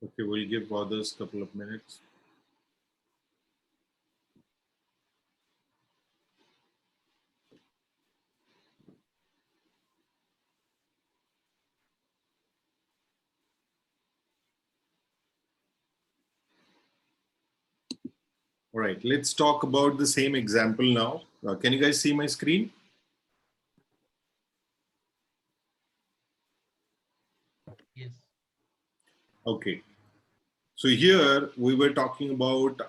Okay, we'll give others a couple of minutes. All right, let's talk about the same example now. Can you guys see my screen? Yes. Okay. So here we were talking about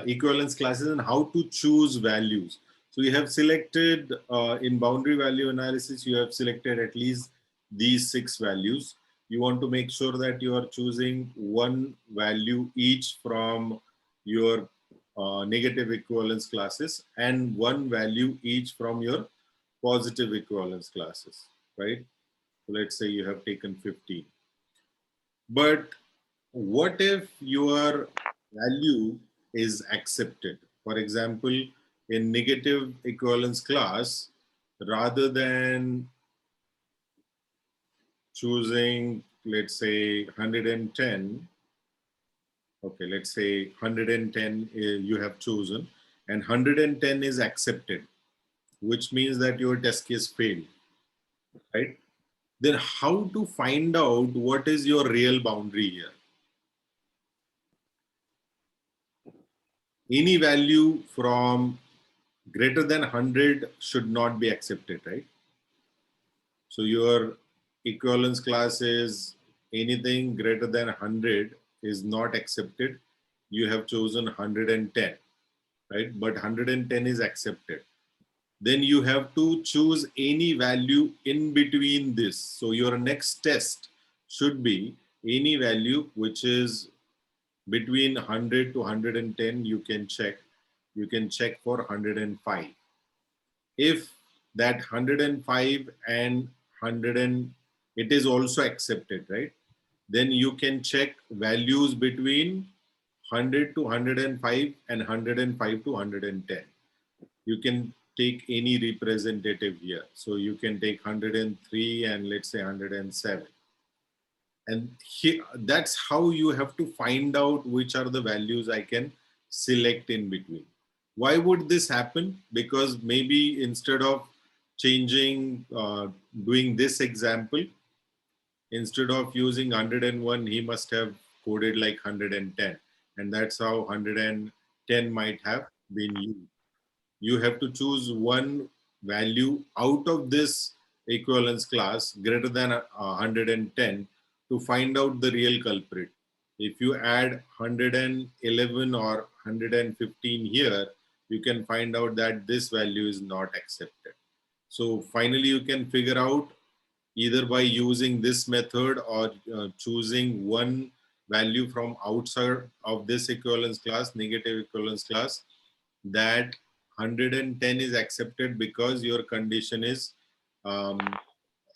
equivalence classes and how to choose values. So you have selected in boundary value analysis, you have selected at least these 6 values. You want to make sure that you are choosing one value each from your negative equivalence classes and one value each from your positive equivalence classes, right? So let's say you have taken 15. But what if your value is accepted? For example, in negative equivalence class, rather than choosing, let's say, 110, okay, let's say 110 you have chosen, and 110 is accepted, which means that your test case failed, right? Then how to find out what is your real boundary here? Any value from greater than 100 should not be accepted, right? So your equivalence class is anything greater than 100 is not accepted. You have chosen 110, right? But 110 is accepted. Then you have to choose any value in between this. So your next test should be any value which is between 100 to 110. You can check. You can check for 105. If that 105 and 100 and it is also accepted, right? Then you can check values between 100 to 105 and 105 to 110. You can take any representative here. So you can take 103 and let's say 107. And here, that's how you have to find out which are the values I can select in between. Why would this happen? Because maybe instead of changing, doing this example, instead of using 101, he must have coded like 110. And that's how 110 might have been used. You have to choose one value out of this equivalence class greater than 110 to find out the real culprit. If you add 111 or 115 here, you can find out that this value is not accepted. So finally, you can figure out either by using this method or choosing one value from outside of this equivalence class, negative equivalence class, that 110 is accepted because your condition is um,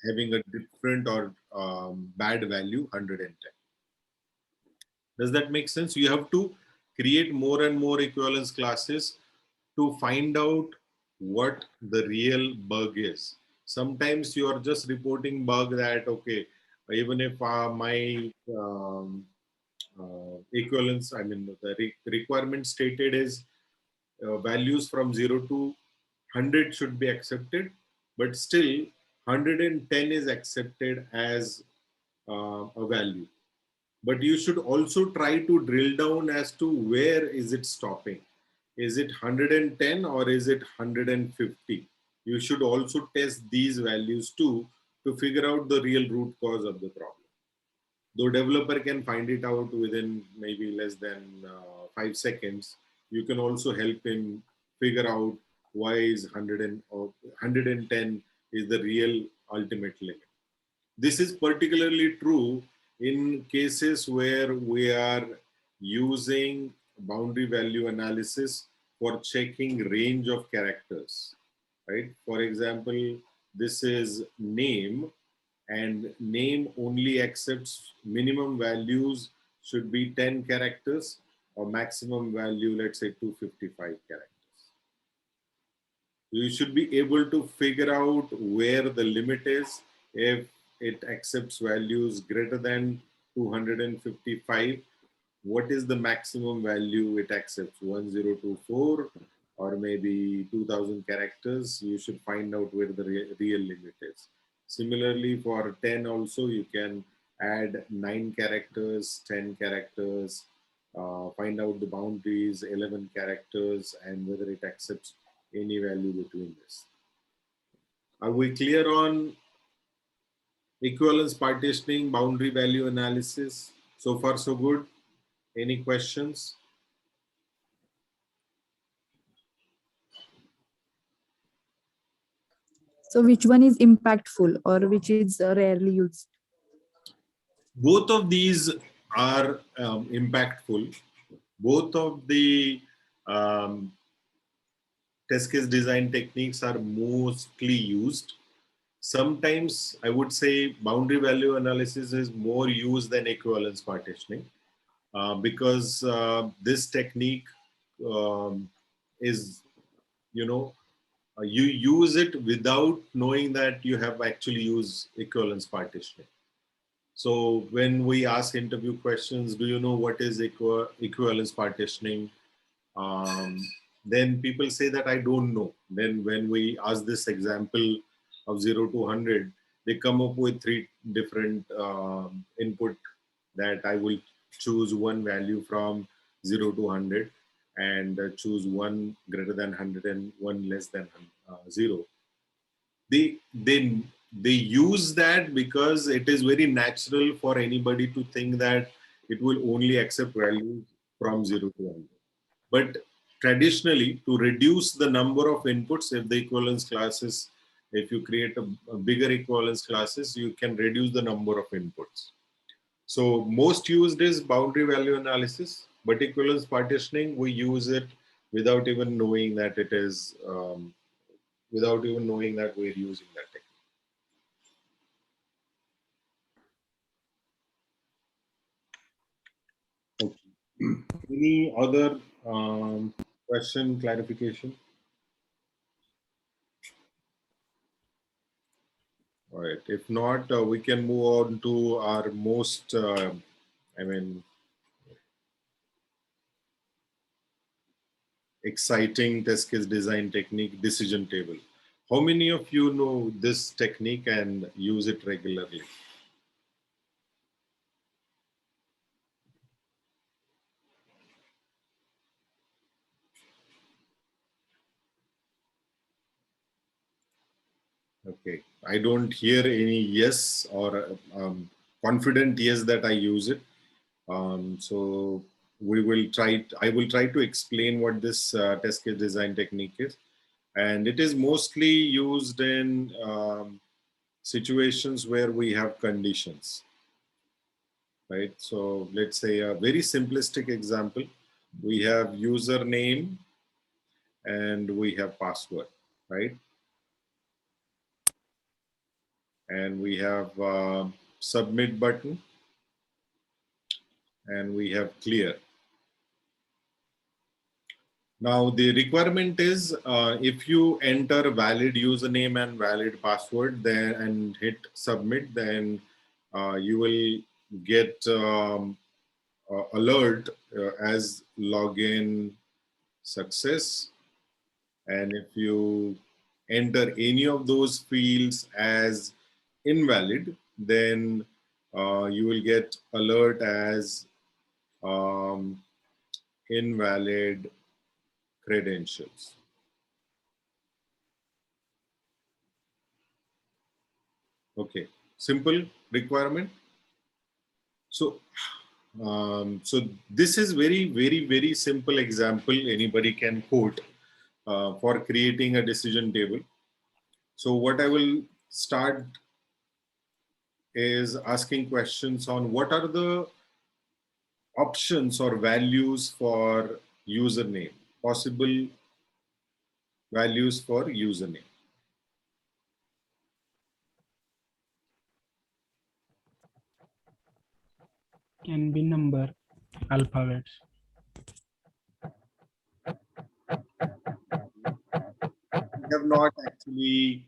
having a different or bad value 110. Does that make sense? You have to create more and more equivalence classes to find out what the real bug is. Sometimes you are just reporting bug that, okay, even if my equivalence, I mean, the requirement stated is values from 0 to 100 should be accepted, but still 110 is accepted as a value. But you should also try to drill down as to where is it stopping. Is it 110 or is it 150? You should also test these values too to figure out the real root cause of the problem. Though developer can find it out within maybe less than 5 seconds, you can also help him figure out why is 100 or 110 is the real ultimate limit. This is particularly true in cases where we are using boundary value analysis for checking range of characters, right? For example, this is name, and name only accepts minimum values should be 10 characters or maximum value, let's say 255 characters. You should be able to figure out where the limit is. If it accepts values greater than 255, what is the maximum value it accepts? 1024 or maybe 2000 characters. You should find out where the real limit is. Similarly, for 10 also, you can add 9 characters, 10 characters, find out the boundaries, 11 characters, and whether it accepts any value between this. Are we clear on equivalence partitioning, boundary value analysis? So far, so good. Any questions? So which one is impactful or which is rarely used? Both of these are impactful. Both of the um, test case design techniques are mostly used. Sometimes I would say boundary value analysis is more used than equivalence partitioning because this technique is, you use it without knowing that you have actually used equivalence partitioning. So when we ask interview questions, do you know what is equivalence partitioning? Um, then people say that I don't know. Then when we ask this example of 0 to 100, they come up with 3 different input that I will choose one value from 0 to 100 and choose one greater than 100 and one less than 0. They they use that because it is very natural for anybody to think that it will only accept values from 0 to 100. But traditionally, to reduce the number of inputs, if the equivalence classes, if you create a bigger equivalence classes, you can reduce the number of inputs. So most used is boundary value analysis, but equivalence partitioning, we use it without even knowing that it is, without even knowing that we're using that technique. Okay. Any other question, clarification? All right. If not, we can move on to our most, exciting test case design technique, decision table. How many of you know this technique and use it regularly? Okay. I don't hear any yes or confident yes that I use it. So we will try. I will try to explain what this test case design technique is, and it is mostly used in situations where we have conditions, right? So let's say a very simplistic example: we have username and we have password, right? And we have submit button and we have clear. Now the requirement is if you enter valid username and valid password then and hit submit, then you will get alert as login success. And if you enter any of those fields as invalid, then you will get alert as invalid credentials. Okay, simple requirement. So, so this is very simple example anybody can quote for creating a decision table. So what I will start is asking questions on what are the options or values for username, possible values for username. Can be number, alphabets. We have not actually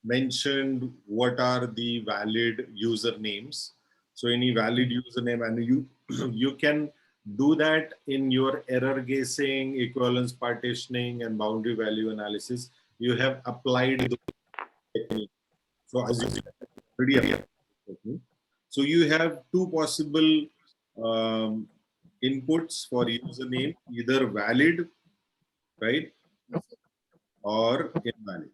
mentioned what are the valid usernames. So any valid username, and you can do that in your error guessing, equivalence partitioning, and boundary value analysis. You have applied the technique. So as you already applied the technique. So you have two possible um, inputs for username, either valid, right, or invalid.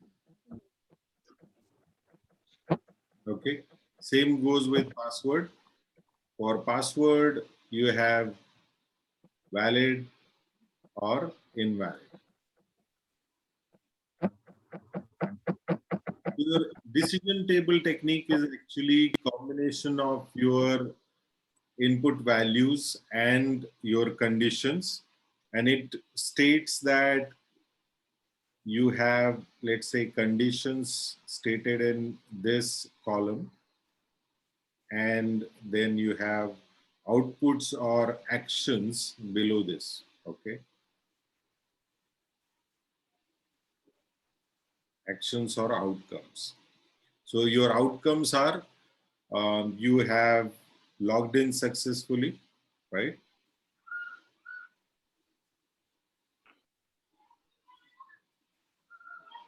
Okay. Same goes with password. For password, you have valid or invalid. Your decision table technique is actually combination of your input values and your conditions, and it states that you have, let's say, conditions stated in this column, and then you have outputs or actions below this. Okay, actions or outcomes. So your outcomes are you have logged in successfully, right?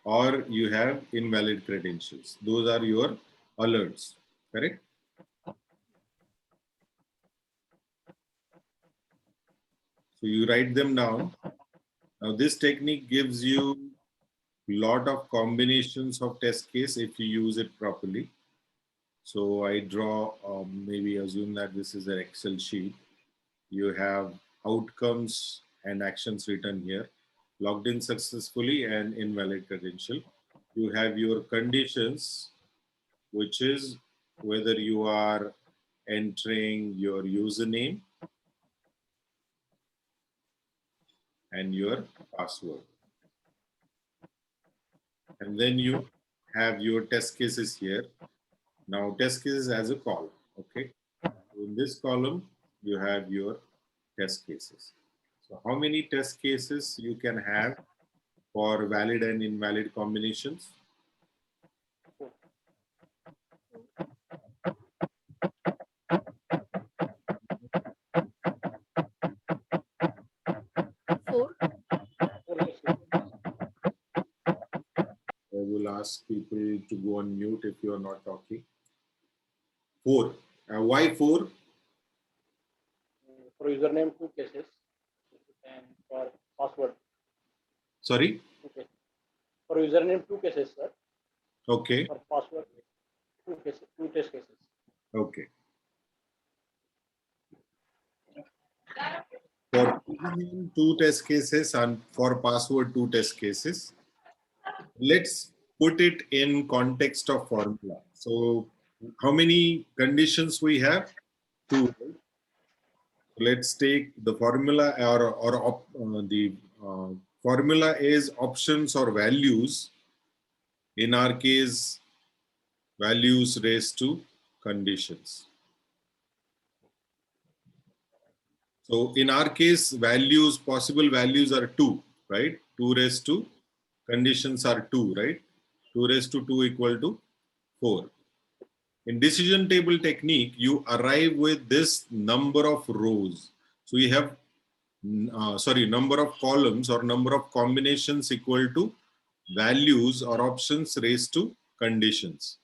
Or you have invalid credentials. Those are your alerts, correct? So you write them down. Now this technique gives you lot of combinations of test case if you use it properly. So I draw, maybe assume that this is an Excel sheet. You have outcomes and actions written here, logged in successfully and invalid credential. You have your conditions, which is whether you are entering your username and your password. And then you have your test cases here. Now test cases as a column, okay? In this column, you have your test cases. So how many test cases you can have for valid and invalid combinations? Four. I will ask people to go on mute if you are not talking. 4. Why 4? For username, 2 cases, and for password, Sorry? 2 cases. For username, 2 cases, sir. Okay. For password, 2 cases, 2 test cases. Okay. For username, 2 test cases, and for password, 2 test cases. Let's put it in context of formula. So how many conditions we have? 2. Let's take the formula, the formula is options or values. In our case, values raised to conditions. So in our case, values, possible values are 2, right? 2 raised to conditions are 2, right? 2 raised to 2 equal to 4. In decision table technique, you arrive with this number of rows. So you have, number of columns or number of combinations equal to values or options raised to conditions.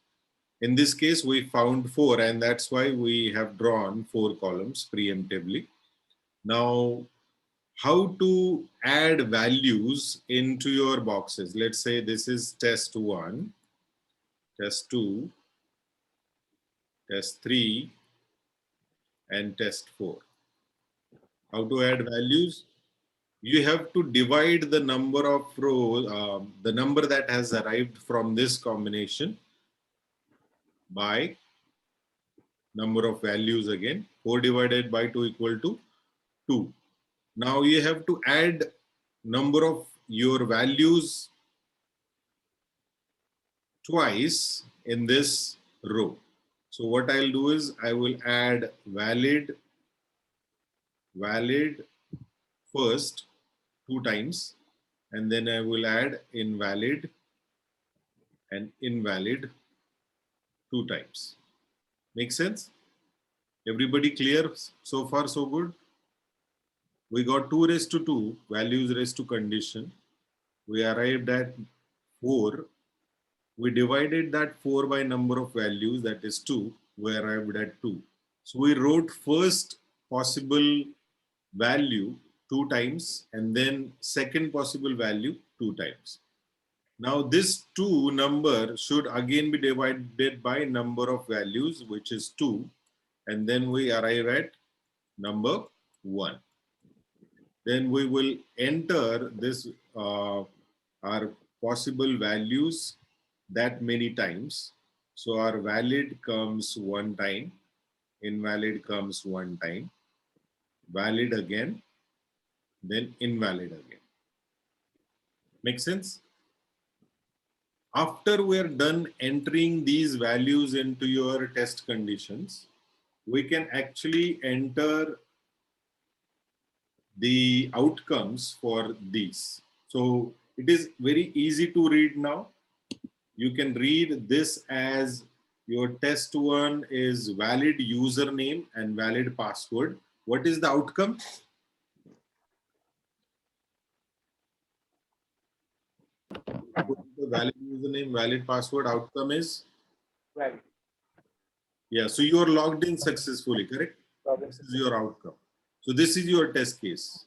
In this case, we found 4, and that's why we have drawn 4 columns preemptively. Now, how to add values into your boxes? Let's say this is test 1, test 2, test 3, and test 4. How to add values? You have to divide the number of rows, the number that has arrived from this combination by number of values again. 4 divided by 2 equal to 2. Now you have to add number of your values twice in this row. So what I'll do is I will add valid first 2 times, and then I will add invalid and invalid 2 times. Make sense? Everybody clear? So far, so good. We got 2 raised to 2 values raised to condition. We arrived at 4. We divided that 4 by number of values, that is 2. We arrived at 2. So we wrote first possible value 2 times and then second possible value 2 times. Now this 2 number should again be divided by number of values, which is 2, and then we arrive at number 1. Then we will enter this our possible values that many times. So our valid comes 1 time, invalid comes 1 time, valid again, then invalid again. Make sense? After we are done entering these values into your test conditions, we can actually enter the outcomes for these. So it is very easy to read now. You can read this as your test 1 is valid username and valid password. What is the outcome? The valid username, valid password, outcome is? Valid. Yeah, so you are logged in successfully, correct? This is your outcome. So this is your test case.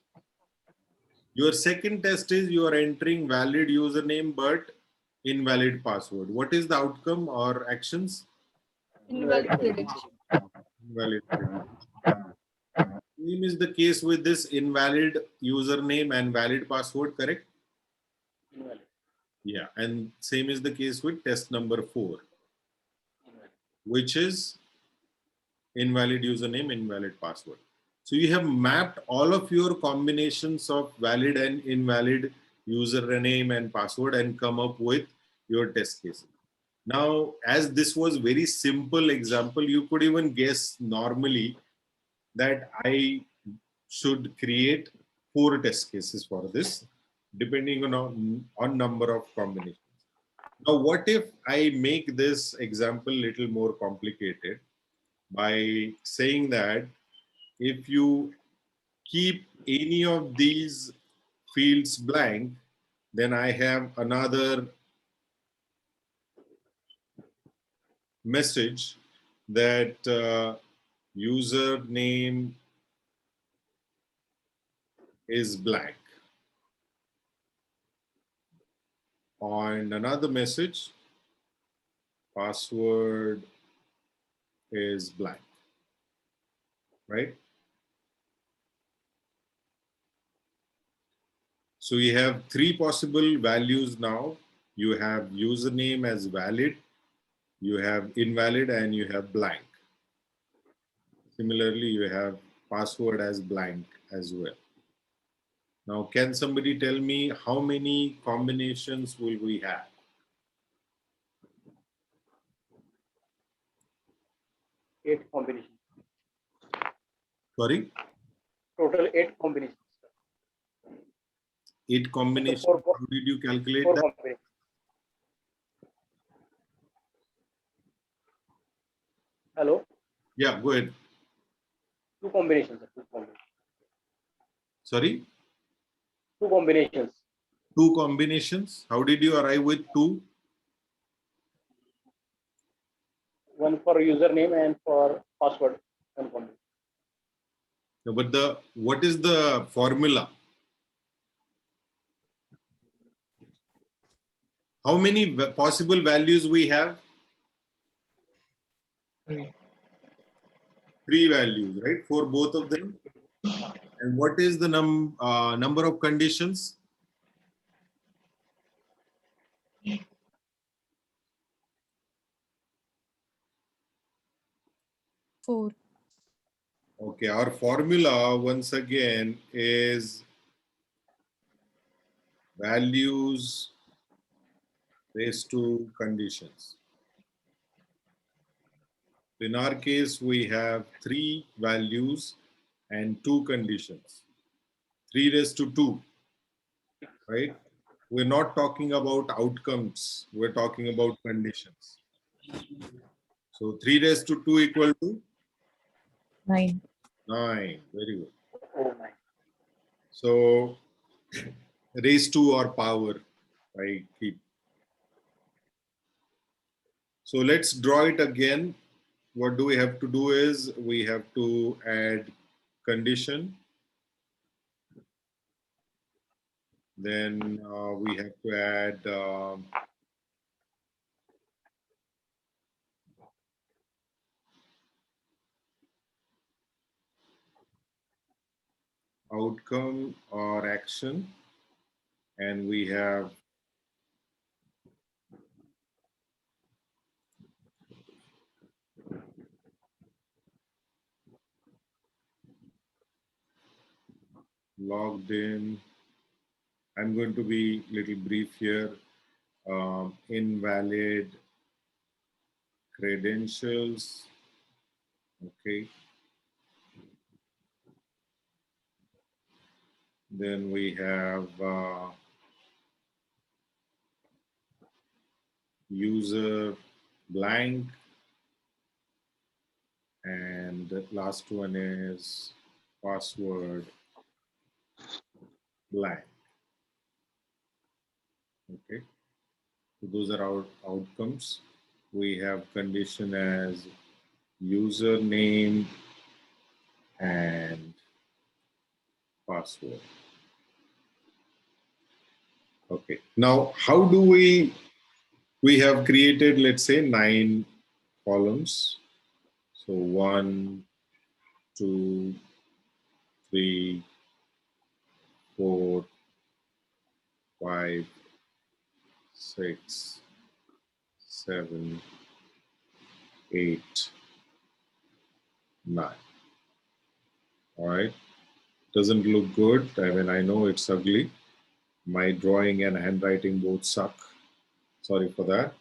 Your second test is you are entering valid username but invalid password. What is the outcome or actions? Invalid prediction. Invalid. Same is the case with this invalid username and valid password, correct? Invalid. Yeah, and same is the case with test number 4, which is invalid username, invalid password. So you have mapped all of your combinations of valid and invalid username and password and come up with your test case. Now, as this was very simple example, you could even guess normally that I should create 4 test cases for this, depending on number of combinations. Now, what if I make this example little more complicated by saying that if you keep any of these fields blank, then I have another message that username is blank. And another message, password is blank, right? So you have 3 possible values now. You have username as valid, you have invalid, and you have blank. Similarly, you have password as blank as well. Now, can somebody tell me how many combinations will we have? Eight combinations. Sorry? Total 8 combinations. 8 combinations. Four- How did you calculate 4 that? combinations. Hello? Yeah, go ahead. 2 combinations. 2 combinations. Sorry? 2 combinations. 2 combinations. How did you arrive with 2? One for username and for password. 1 combination. No, but what is the formula? How many possible values we have? 3 values, right? For both of them. And what is the number of conditions? 4. Okay, our formula once again is values raised to conditions. In our case, we have 3 values and 2 conditions. 3 raised to 2, right? We're not talking about outcomes. We're talking about conditions. So 3 raised to 2 equal to 9. 9. Very good. Oh my. So raise to or power, I keep. So let's draw it again. What do we have to do is we have to add condition. Then we have to add outcome or action. And we have logged in. I'm going to be a little brief here. Invalid credentials. Okay. Then we have user blank. And the last one is password blank. Okay. So those are our outcomes. We have condition as username and password. Okay. Now, how do we have created, let's say, 9 columns. So 1, 2, 3, 4, 5, 6, 7, 8, 9. All right. Doesn't look good. I mean, I know it's ugly. My drawing and handwriting both suck. Sorry for that.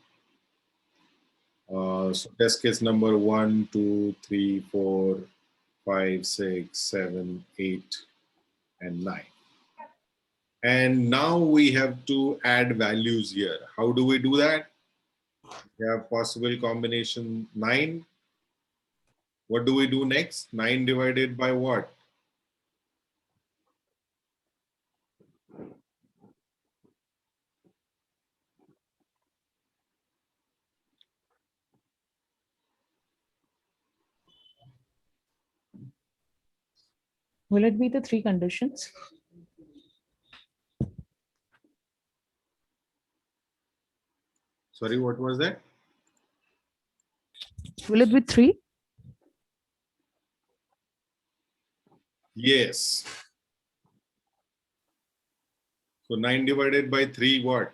So test case number 1, 2, 3, 4, 5, 6, 7, 8, and 9. And now we have to add values here. How do we do that? We have possible combination 9. What do we do next? 9 divided by what? Will it be the 3 conditions? Sorry, what was that? Will it be 3? Yes. So 9 divided by 3, what?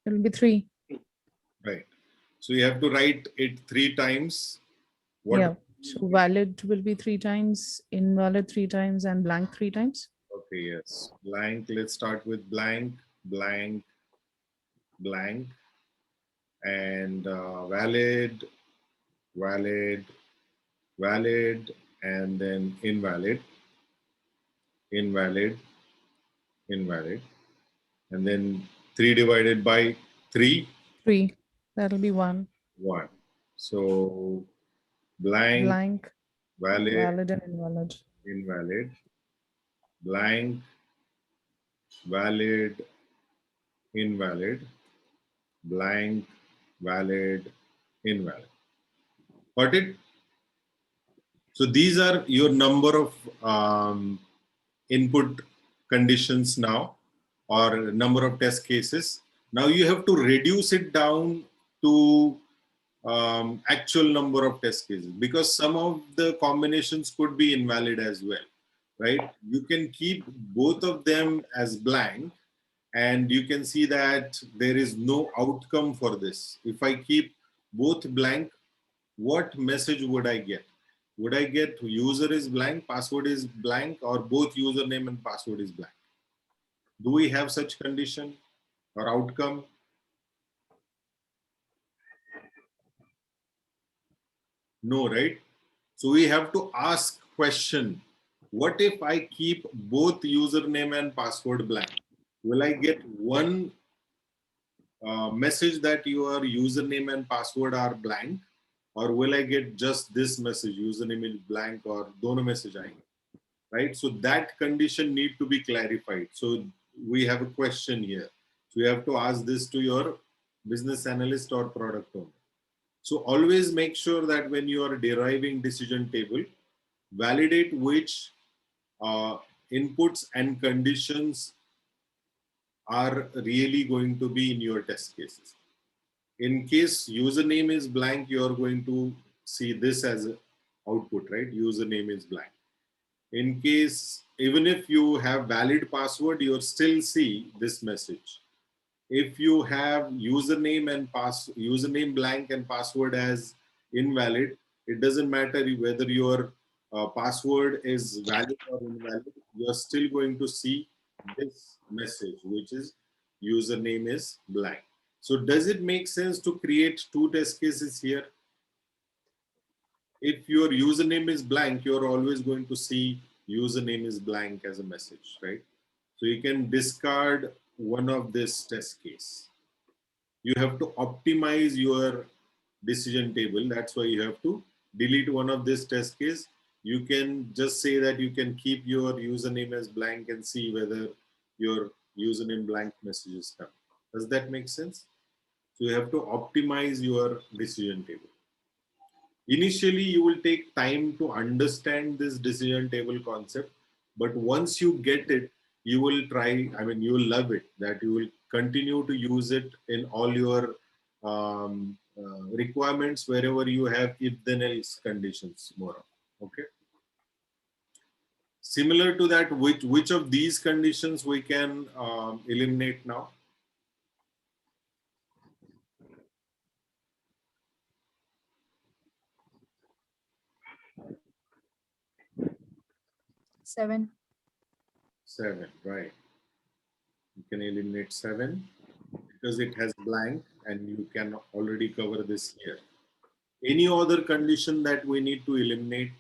It will be 3. Right. So you have to write it 3 times. What? Yeah. So valid will be 3 times, invalid 3 times, and blank 3 times. Okay, yes. Blank, let's start with blank, blank, blank, and valid, valid, valid, and then invalid, invalid, invalid, and then 3 divided by 3, 3. That'll be 1. 1. So blank, Blank, valid, valid, and invalid. invalid, blank, valid, invalid, blank, valid, invalid. Got it? So these are your number of input conditions now, or number of test cases. Now you have to reduce it down to actual number of test cases, because some of the combinations could be invalid as well, right? You can keep both of them as blank, and you can see that there is no outcome for this. If I keep both blank, what message would I get? Would I get user is blank, password is blank, or both username and password is blank? Do we have such condition or outcome? No, right? So we have to ask question. What if I keep both username and password blank? Will I get one message that your username and password are blank, or will I get just this message, username is blank or dono message आएंगे, right? So that condition need to be clarified. So we have a question here. So you have to ask this to your business analyst or product owner. So always make sure that when you are deriving decision table, validate which inputs and conditions are really going to be in your test cases. In case username is blank, you are going to see this as an output, right? Username is blank. In case, even if you have valid password, you'll still see this message. If you have username and username blank and password as invalid, it doesn't matter whether your password is valid or invalid, you're still going to see this message, which is username is blank. So does it make sense to create two test cases here? If your username is blank, you're always going to see username is blank as a message, right? So you can discard one of this test case. You have to optimize your decision table. That's why you have to delete one of this test case. You can just say that you can keep your username as blank and see whether your username blank messages come. Does that make sense? So you have to optimize your decision table. Initially, you will take time to understand this decision table concept, but once you get it, you will try, I mean, you will love it, that you will continue to use it in all your requirements wherever you have if then else conditions more of, okay? Similar to that, which of these conditions we can eliminate now? Seven. 7, right. You can eliminate 7 because it has blank and you can already cover this here. Any other condition that we need to eliminate?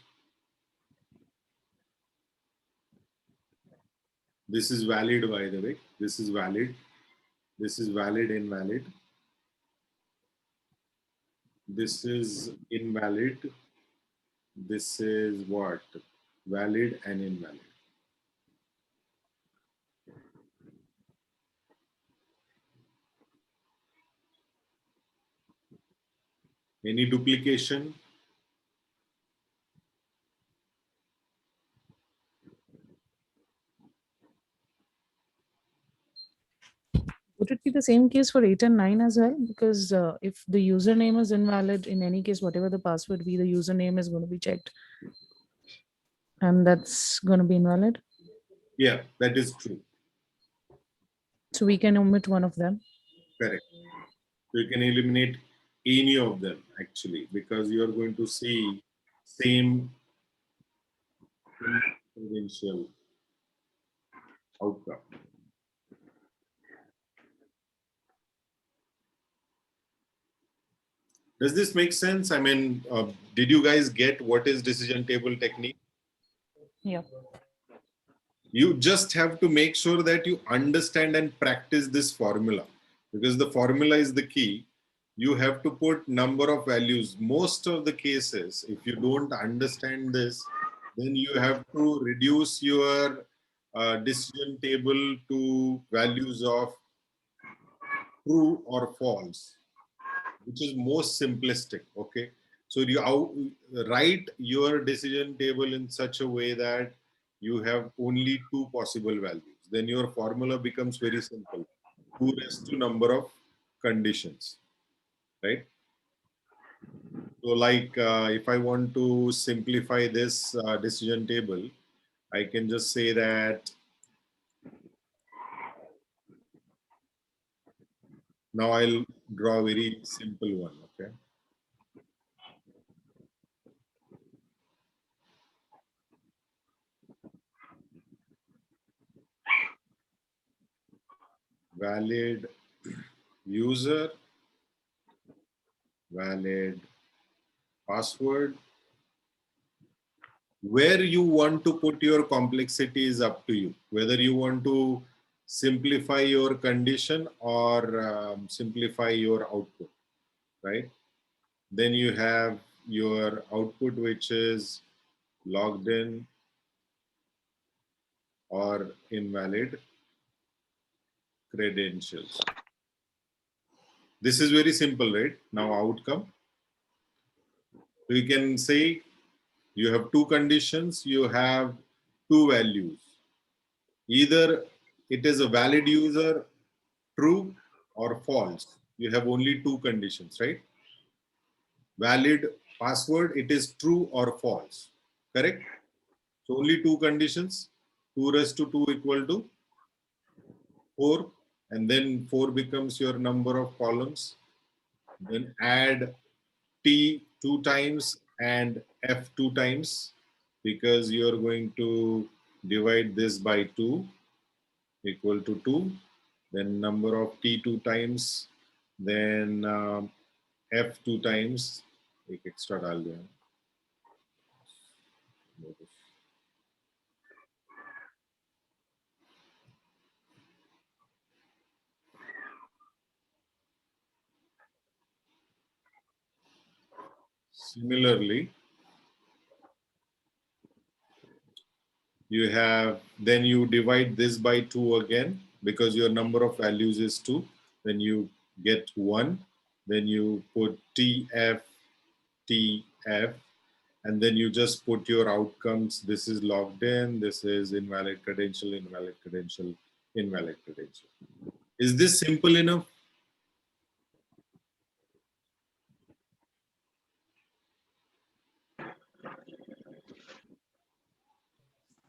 This is valid, by the way. This is valid. This is valid, invalid. This is invalid. This is what? Valid and invalid. Any duplication? Would it be the same case for 8 and 9 as well? Because if the username is invalid, in any case, whatever the password be, the username is going to be checked. And that's going to be invalid. Yeah, that is true. So we can omit one of them. Correct. So you can eliminate any of them actually, because you are going to see same credential outcome. Does this make sense? I mean, did you guys get what is decision table technique? Yeah. You just have to make sure that you understand and practice this formula, because the formula is the key. You have to put number of values. Most of the cases, if you don't understand this, then you have to reduce your decision table to values of true or false, which is most simplistic, okay? So you write your decision table in such a way that you have only 2 possible values. Then your formula becomes very simple. 2 raised to number of conditions, right? So like if I want to simplify this decision table, I can just say that now I'll draw a very simple one, okay? Valid user, valid password. Where you want to put your complexity is up to you. Whether you want to simplify your condition or simplify your output, right? Then you have your output, which is logged in or invalid credentials. This is very simple, right? Now outcome. So you can say you have two conditions, you have two values. Either it is a valid user, true or false. You have only two conditions, right? Valid password, it is true or false, correct? So only two conditions, 2 raised to 2 equal to 4, and then 4 becomes your number of columns. Then add T 2 times and F 2 times, because you are going to divide this by 2 equal to 2. Then number of T 2 times, then F 2 times. एक extra डाल दिया. Similarly, you have, then you divide this by 2 again, because your number of values is 2. Then you get 1. Then you put TF, TF, and then you just put your outcomes. This is logged in, this is invalid credential, invalid credential, invalid credential. Is this simple enough?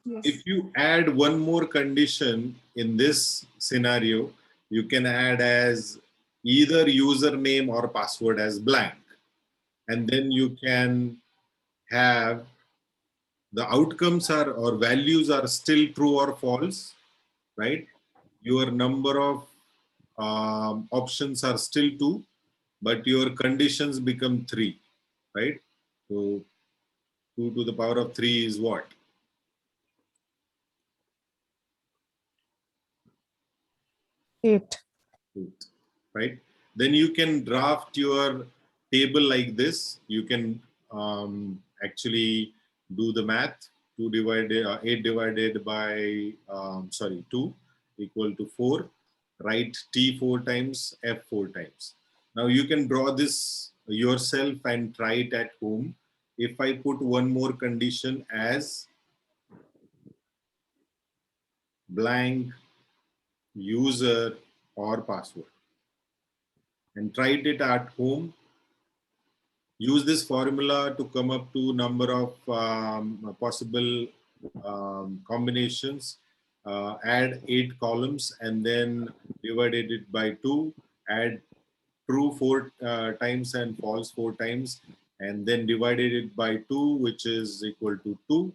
Yes. If you add one more condition in this scenario, you can add as either username or password as blank. And then you can have the outcomes are or values are still true or false, right? Your number of options are still 2, but your conditions become 3, right? So 2 to the power of 3 is what? 8. 8, right? Then you can draft your table like this. You can actually do the math. 8 divided by 2 equal to 4. Write T 4 times, F 4 times. Now you can draw this yourself and try it at home. If I put one more condition as blank user or password, and tried it at home, use this formula to come up to number of possible combinations, add 8 columns and then divided it by 2, add true 4 times and false 4 times, and then divided it by 2, which is equal to 2.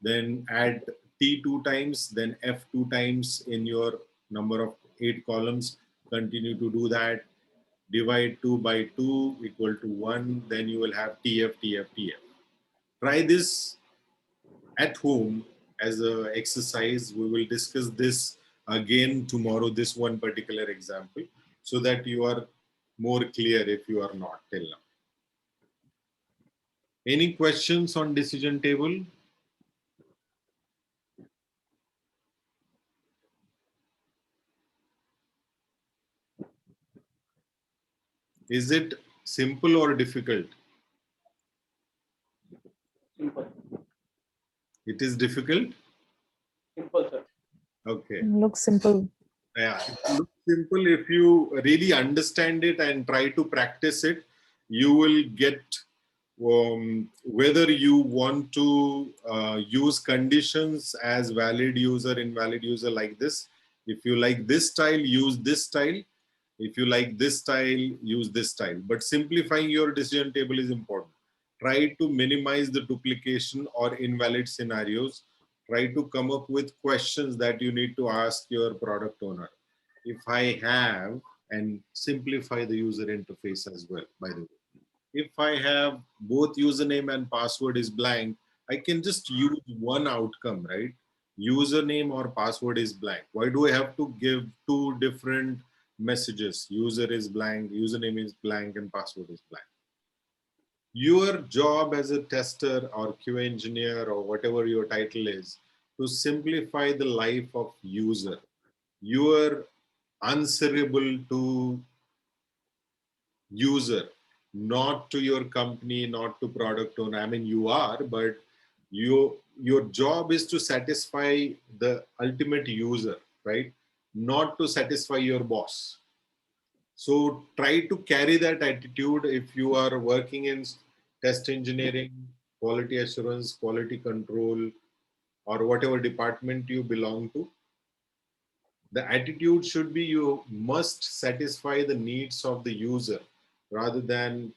Then add T 2 times, then F 2 times in your number of 8 columns. Continue to do that. Divide 2 by 2 equal to 1. Then you will have TF, TF, TF. Try this at home as an exercise. We will discuss this again tomorrow, this one particular example, so that you are more clear if you are not till now. Any questions on decision table? Is it simple or difficult? Simple. It is difficult? Simple, sir. Okay. Looks simple. Yeah, it looks simple. If you really understand it and try to practice it, you will get whether you want to use conditions as valid user, invalid user like this. If you like this style, use this style. If you like this style, use this style. But simplifying your decision table is important. Try to minimize the duplication or invalid scenarios. Try to come up with questions that you need to ask your product owner. If I have, and simplify the user interface as well, by the way. If I have both username and password is blank, I can just use one outcome, right? Username or password is blank. Why do I have to give two different messages? User is blank, username is blank, and password is blank. Your job as a tester or QA engineer or whatever your title is, to simplify the life of user. You are answerable to user, not to your company, not to product owner. I mean, you are, but your job is to satisfy the ultimate user, right? Not to satisfy your boss. So try to carry that attitude if you are working in test engineering, quality assurance, quality control, or whatever department you belong to. The attitude should be you must satisfy the needs of the user rather than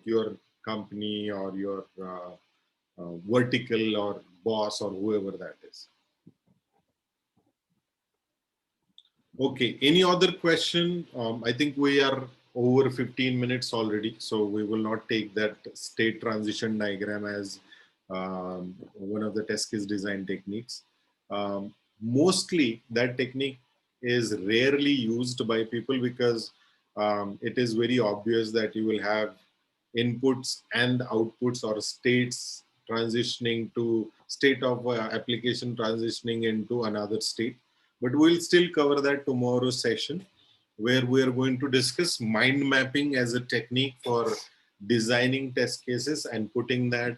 your company or your vertical or boss or whoever that is. Okay, any other question? I think we are over 15 minutes already, so we will not take that state transition diagram as one of the test case design techniques. Mostly that technique is rarely used by people because it is very obvious that you will have inputs and outputs or states transitioning to state of application transitioning into another state. But we'll still cover that tomorrow's session, where we are going to discuss mind mapping as a technique for designing test cases and putting that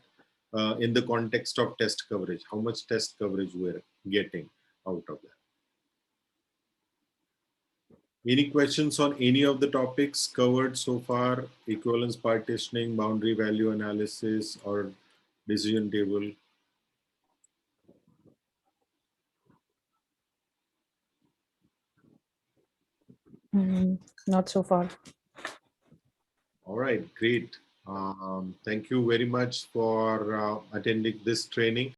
in the context of test coverage, how much test coverage we're getting out of that. Any questions on any of the topics covered so far? Equivalence partitioning, boundary value analysis, or decision table? Not so far. All right, great. Thank you very much for attending this training.